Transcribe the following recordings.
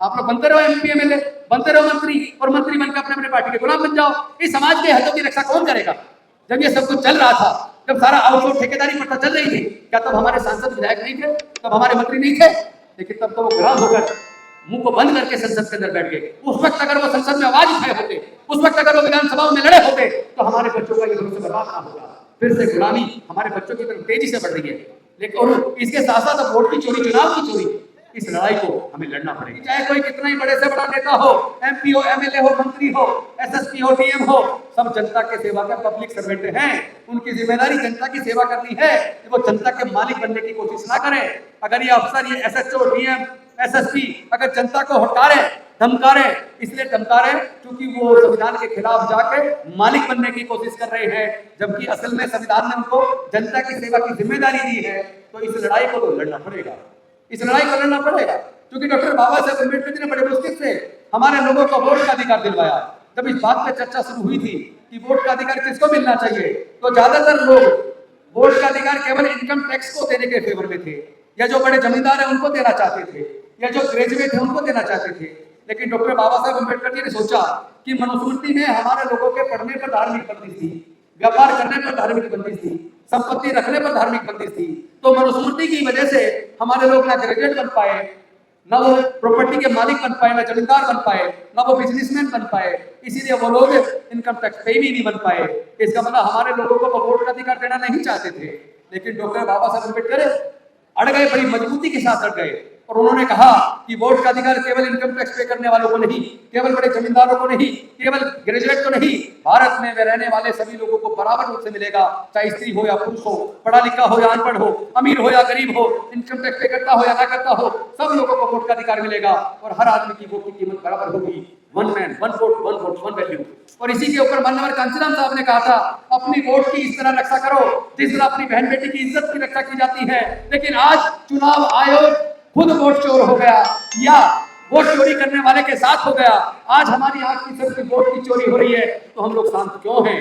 आप लोग बनते रहो MP MLA, बनते रहो मंत्री, और मंत्री बनकर अपने अपने पार्टी के गुलाम बन जाओ। इस समाज के हितों की रक्षा कौन करेगा? जब ये सब कुछ चल रहा था, जब सारा आउटसोर्स ठेकेदारी प्रथा चल रही थी, क्या तब हमारे सांसद विधायक नहीं थे? तब हमारे मंत्री नहीं थे? लेकिन तब तो वो गुलाम होकर मुंह को बंद करके संसद के अंदर बैठ गए। उस वक्त अगर वो संसद में आवाज उठाए होते, उस वक्त अगर वो विधानसभा में लड़े होते, तो हमारे बच्चों का ये भविष्य बर्बाद ना होगा। फिर से गुलामी हमारे बच्चों की तरफ तेजी से बढ़ रही है। लेकिन और इसके साथ साथ वोट की चोरी, चुनाव की चोरी, इस लड़ाई को हमें लड़ना पड़ेगा। चाहे कोई कितना ही बड़े से बड़ा नेता हो, MP हो, MLA हो, मंत्री हो, SSP हो, DM हो, सब जनता के सेवा का पब्लिक सर्वेंट हैं। उनकी जिम्मेदारी जनता की सेवा करनी है कि वो जनता के मालिक बनने की कोशिश ना करें। अगर ये अफसर, ये SHO, DM, SSP अगर जनता को हटकारे, धमकारे, इसलिए धमकारे क्योंकि वो संविधान के खिलाफ जाके मालिक बनने की कोशिश कर रहे हैं, जबकि असल में संविधान ने उनको जनता की सेवा की जिम्मेदारी दी है। तो इस लड़ाई को तो लड़ना पड़ेगा, इस लड़ाई को लड़ना पड़ेगा, क्योंकि डॉक्टर बाबा साहब अम्बेडकर जी ने बड़े मुश्किल से हमारे लोगों को वोट का अधिकार दिलवाया। जब इस बात पे चर्चा शुरू हुई थी कि वोट का अधिकार किसको मिलना चाहिए, तो ज्यादातर लोग वोट का अधिकार केवल इनकम टैक्स को देने के फेवर में थे, या जो बड़े जमींदार है उनको देना चाहते थे, या जो ग्रेजुएट है उनको देना चाहते थे। लेकिन डॉक्टर बाबा साहब अम्बेडकर जी ने सोचा कि मनुस्मृति में हमारे लोगों के पढ़ने पर धार्मिक बंदिश थी, व्यापार करने पर धार्मिक बंदिश थी, संपत्ति रखने पर धार्मिक बंदिश थी। तो मनुस्मृति की वजह से हमारे लोग ना ग्रेजुएट बन पाए, ना वो प्रॉपर्टी के मालिक बन पाए, ना जमींदार बन पाए, ना वो बिजनेसमैन बन पाए, इसीलिए वो लोग इनकम टैक्स पे भी नहीं बन पाए। इसका मतलब हमारे लोगों को वोट का अधिकार देना नहीं चाहते थे। लेकिन डॉक्टर बाबा साहब अम्बेडकर अड़ गए, बड़ी मजबूती के साथ अड़ गए, और उन्होंने कहा कि वोट का अधिकार केवल इनकम टैक्स पे करने वालों को नहीं, केवल बड़े जमींदारों को नहीं, केवल ग्रेजुएट को नहीं, भारत में रहने वाले सभी लोगों को बराबर रूप से मिलेगा, चाहे स्त्री हो या पुरुष हो, पढ़ा लिखा हो या अनपढ़ हो, अमीर हो या गरीब हो, इनकम टैक्स पे करता हो या ना करता हो, सब लोगों को वोट का अधिकार मिलेगा और हर आदमी की वोट की कीमत बराबर होगी। One man one vote one value. और इसी के ऊपर माननीय कांचीराम साहब ने कहा था, अपनी वोट की इस तरह रक्षा करो जिस तरह अपनी बहन बेटी की इज्जत की रक्षा की जाती है। लेकिन आज चुनाव आयोग खुद वोट चोर हो गया, या वोट चोरी करने वाले के साथ हो गया। आज हमारी आंख की सबकी वोट की चोरी हो रही है, तो हम लोग शांत क्यों हैं?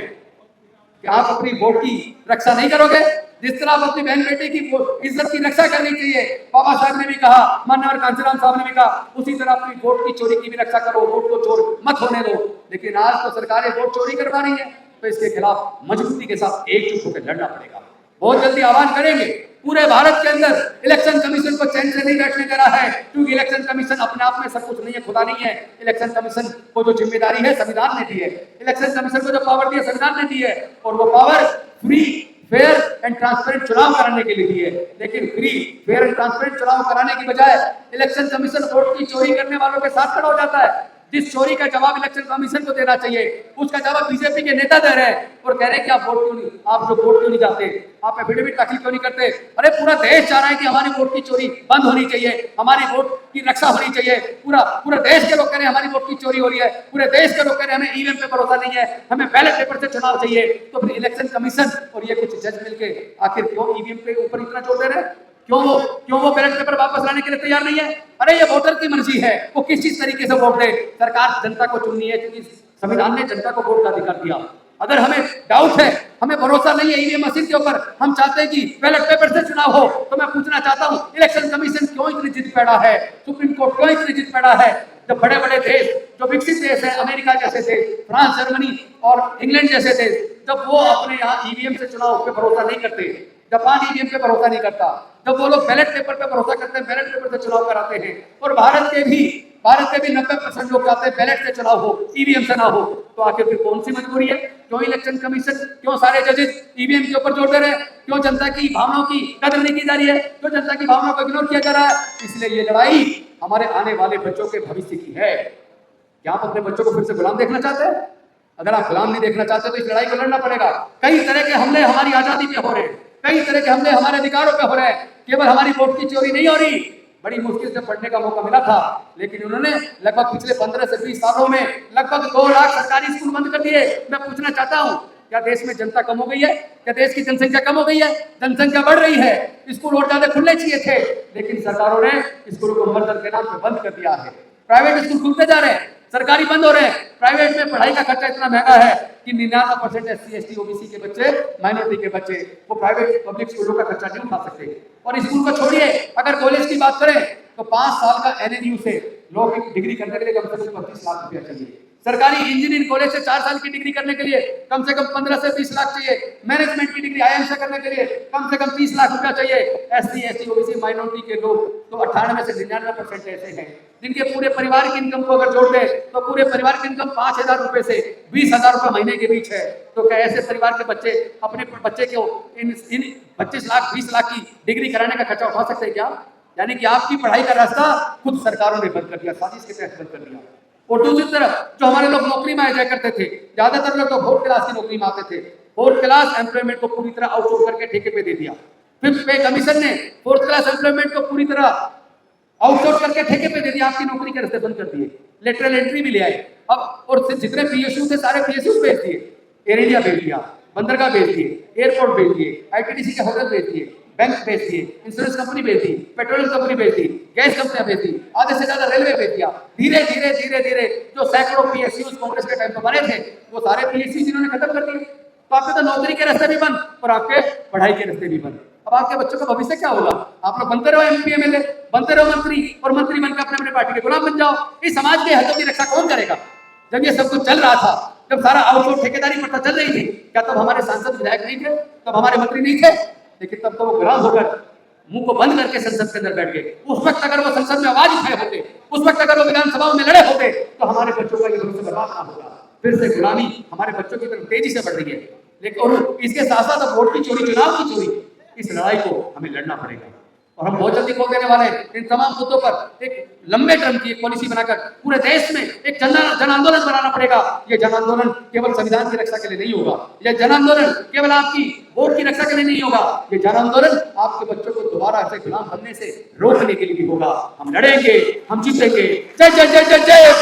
कि आप अपनी वोट की रक्षा नहीं करोगे? जिस तरह आप अपनी बहन बेटी की इज्जत की रक्षा करनी चाहिए, बाबा साहब ने भी कहा, माननीय कांचीराम साहब ने भी कहा, उसी तरह अपनी वोट की चोरी की भी रक्षा करो, वोट को चोर मत होने दो। लेकिन आज तो सरकारें वोट चोरी करवा रही है, तो इसके खिलाफ मजबूती के साथ एकजुट होकर लड़ना पड़ेगा। बहुत जल्दी आह्वान करेंगे, पूरे भारत के अंदर इलेक्शन कमीशन को चैन से नहीं बैठने दे रहा है, क्योंकि इलेक्शन कमीशन अपने आप में सब कुछ नहीं है, खुदा नहीं है। इलेक्शन कमीशन को जो जिम्मेदारी है संविधान ने दी है, इलेक्शन कमीशन को जो पावर दी है संविधान ने दी है, और वो power free, fair and transparent चुनाव कराने के लिए दी है। लेकिन फ्री, फेयर एंड ट्रांसपेरेंट चुनाव कराने की बजाय इलेक्शन कमीशन वोट की चोरी करने वालों के साथ खड़ा हो जाता है। जिस चोरी का जवाब इलेक्शन कमीशन को देना चाहिए, उसका जवाब बीजेपी के नेता दे रहे हैं और कह रहे हैं कि आप लोग वोट क्यों नहीं जाते, आप एफिडेविट दाखिल क्यों नहीं करते। अरे पूरा देश चाह रहा है कि हमारी वोट की चोरी बंद होनी चाहिए, हमारी वोट की रक्षा होनी चाहिए। पूरा देश के लोग कह रहे हैं हमारी वोट की चोरी हो रही है, पूरे देश के लोग कह रहे हैं हमें ईवीएम पे भरोसा नहीं है, हमें बैलेट पेपर से चुनाव चाहिए। तो फिर इलेक्शन कमीशन और ये कुछ जज मिलके आखिर क्यों ईवीएम पे ऊपर इतना जोर दे रहे हैं? क्यों वो बैलेट पेपर वापस लाने के लिए तैयार नहीं है? अरे ये वोटर की मर्जी है, वो किस चीज तरीके से वोट दे। सरकार जनता को चुननी है, क्योंकि संविधान ने जनता को वोट का अधिकार दिया। अगर हमें डाउट है, हमें भरोसा नहीं है ईवीएम मशीन के ऊपर, हम चाहते हैं कि बैलेट पेपर से चुनाव हो, तो मैं पूछना चाहता हूँ इलेक्शन कमीशन क्यों इतनी जिद पैदा है, सुप्रीम कोर्ट क्यों इतनी जिद पैदा है? जब बड़े बड़े देश, जो विकसित देश है, अमेरिका जैसे देश, फ्रांस, जर्मनी और इंग्लैंड जैसे देश, जब वो अपने यहाँ ईवीएम से चुनाव पे भरोसा नहीं करते, जापान ईवीएम पे भरोसा नहीं करता, जब वो लोग बैलेट पेपर पे भरोसा करते हैं, बैलेट पेपर से चुनाव कराते हैं, और भारत के भी 90% लोग चाहते हैं बैलेट से चुनाव हो, ईवीएम से ना हो, तो आखिर फिर कौन सी मजबूरी है? क्यों इलेक्शन कमीशन, क्यों सारे जजेस ईवीएम के ऊपर जोर दे रहे हैं? क्यों जनता की भावनाओं की कदर नहीं की जा रही है? क्यों जनता की भावनाओं को इग्नोर किया जा रहा है? इसलिए ये लड़ाई हमारे आने वाले बच्चों के भविष्य की है। क्या आप अपने बच्चों को फिर से गुलाम देखना चाहते हैं? अगर आप गुलाम नहीं देखना चाहते तो इस लड़ाई को लड़ना पड़ेगा। कई तरह के हमले हमारी आजादी पे हो रहे हैं, कई तरह के हमले हमारे अधिकारों पे हो रहे हैं। केवल हमारी वोट की चोरी नहीं हो रही, बड़ी मुश्किल से पढ़ने का मौका मिला था, लेकिन उन्होंने लगभग पिछले 15 से 20 सालों में लगभग 2 लाख सरकारी स्कूल बंद कर दिए। मैं पूछना चाहता हूँ, क्या देश में जनता कम हो गई है? क्या देश की जनसंख्या कम हो गई है? जनसंख्या बढ़ रही है। स्कूल और ज्यादा खुलने चाहिए थे, लेकिन सरकारों ने स्कूलों को मर्दर के नाम पे बंद कर दिया है। प्राइवेट स्कूल खुलते जा रहे हैं, सरकारी बंद हो रहे हैं। प्राइवेट में पढ़ाई का खर्चा इतना महंगा है कि 99% SC ST OBC के बच्चे, माइनॉरिटी के बच्चे, वो प्राइवेट पब्लिक स्कूलों का खर्चा नहीं उठा सकते। और स्कूल को छोड़िए, अगर कॉलेज की बात करें तो 5 साल का NNU से लॉ की डिग्री करने के लिए कम से कम 25 लाख रुपया चाहिए। सरकारी इंजीनियरिंग कॉलेज से 4 साल की डिग्री करने के लिए कम से कम 15 से 20 लाख चाहिए। मैनेजमेंट की डिग्री IIM से करने के लिए कम से कम 30 लाख रुपया चाहिए। SC ST OBC माइनॉरिटी के लोग तो 98 से 99% ऐसे हैं जिनके पूरे परिवार की इनकम को अगर जोड़ दे तो पूरे परिवार की इनकम 5,000 रुपए से 20,000 रुपए महीने के बीच है। तो क्या ऐसे परिवार के बच्चे अपने बच्चे को इन 25 लाख 20 लाख की डिग्री कराने का खर्चा उठा सकते हैं क्या? यानी कि आपकी पढ़ाई का रास्ता खुद सरकारों ने बंद कर दिया, साजिश के तहत बंद कर दिया। और दूसरी तरफ जो हमारे लोग नौकरी में आ जाया करते थे, ज्यादातर लोग तो 4th क्लास की नौकरी में आते थे, 4th क्लास एम्प्लॉयमेंट को पूरी तरह आउटसोर्स करके ठेके पे दे दिया। 5th पे कमीशन ने 4th क्लास एम्प्लॉयमेंट को पूरी तरह आउटसोर्स करके ठेके पे दे दिया, आपकी नौकरी के रास्ते बंद कर दिए। लेटरल एंट्री भी ले आए अब, और जितने PSU थे सारे PSU भेज दिए, एयर इंडिया भेज दिया, बंदरगाह भेज दिए, एयरपोर्ट भेज दिए, ITDC के होटल भेज दिए, बैंक भेज दिए, इंश्योरेंस कंपनी भेज दी, पेट्रोलियम कंपनी भेज दी, गैस कंपनियां भेज दी, आधे से ज्यादा रेलवे भेज दिया। धीरे धीरे धीरे धीरे जो सैकड़ों PSUs कांग्रेस के टाइम पे बने थे वो सारे PSU जिन्होंने खत्म कर दिए। तो आपके तो नौकरी के रास्ते भी बंद और आपके पढ़ाई के रास्ते भी बंद। अब आपके बच्चों का भविष्य क्या होगा? आप लोग बनते रहो MP MLA, बनते रहो मंत्री, और मंत्री बनकर अपने अपने पार्टी के गुलाम बन जाओ। इस समाज के हितों की रक्षा कौन करेगा? जब ये सब कुछ चल रहा था, जब सारा आउटसोर्स ठेकेदारी प्रथा चल रही थी, क्या तब हमारे सांसद विधायक नहीं थे? तब हमारे मंत्री नहीं थे? लेकिन तब तो वो गुलाम होकर मुंह को बंद करके संसद के अंदर बैठ गए। उस वक्त अगर वो संसद में आवाज उठाए होते, उस वक्त अगर वो विधानसभा में लड़े होते, तो हमारे बच्चों का ये भविष्य बर्बाद ना होता। फिर से गुलामी हमारे बच्चों की तरफ तेजी से बढ़ रही है। लेकिन और इसके साथ साथ वोट की चोरी, चुनाव की चोरी, इस लड़ाई को हमें लड़ना पड़ेगा। और हम बहुत जल्दी खोल देने वाले हैं इन तमाम मुद्दों पर एक लंबे टर्म की एक पॉलिसी बनाकर पूरे देश में एक जन आंदोलन बनाना पड़ेगा। ये जन आंदोलन केवल संविधान की रक्षा के लिए नहीं होगा, यह जन आंदोलन केवल आपकी वोट की रक्षा के लिए नहीं होगा, ये जन आंदोलन आपके बच्चों को दोबारा ऐसे गुलाम बनने से रोकने के लिए भी होगा। हम लड़ेंगे, हम जीतेंगे। जय जय जय जय जय।